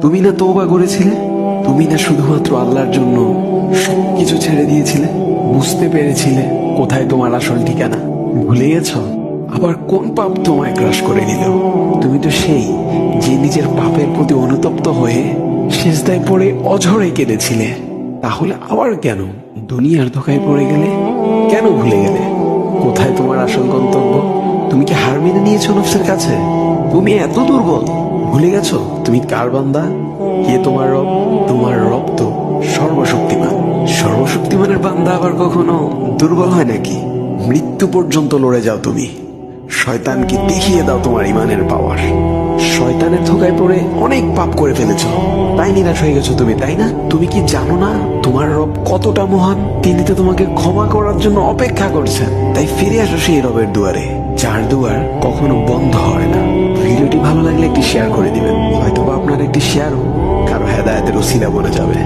তুমি না তওবা করেছিলে? তুমি না শুধুমাত্র আল্লাহর জন্য সবকিছু ছেড়ে দিয়েছিলে? বুঝতে পেরেছিলে কোথায় তোমার আসল ঠিকানা? ভুলে গেছ? আবার কোন পাপ তোমায় গ্রাস করে নিল? তুমি তো সেই যে নিজের পাপের প্রতি অনুতপ্ত হয়ে সিজদায় পড়ে অঝরে কেঁদেছিলে। তাহলে আবার কেন দুনিয়ার ধোকায় পড়ে গেলে? কেন ভুলে গেলে কোথায় তোমার আসল গন্তব্য? তুমি কি হার মেনে নিয়েছো নফসের কাছে? তুমি এত দুর্বল, ভুলে গেছো তুমি কার বান্দা? কে তোমার রব? তোমার রব তো সর্বশক্তিমান। সর্বশক্তিমানের বান্দা আবার কখনো দুর্বল হয় নাকি? মৃত্যু পর্যন্ত লড়ে যাও তুমি। শয়তানকে দেখিয়ে দাও তোমার ইমানের পাওয়ার। শয়তানের ধোকায় পড়ে অনেক পাপ করে ফেলেছো, তাই নিরাশ হয়ে গেছো তুমি, তাই না? তুমি কি জানো না তোমার রব কতটা মহান? তিনি তো তোমাকে ক্ষমা করার জন্য অপেক্ষা করছেন। তাই ফিরে আসো সেই রবের দুয়ারে, যার দুয়ার কখনো বন্ধ হয় না। ভিডিওটি ভালো লাগলে একটি শেয়ার করে দিবেন, হয়তোবা আপনার একটি শেয়ারও কারো হেদায়েতের উসিলা বনে যাবে।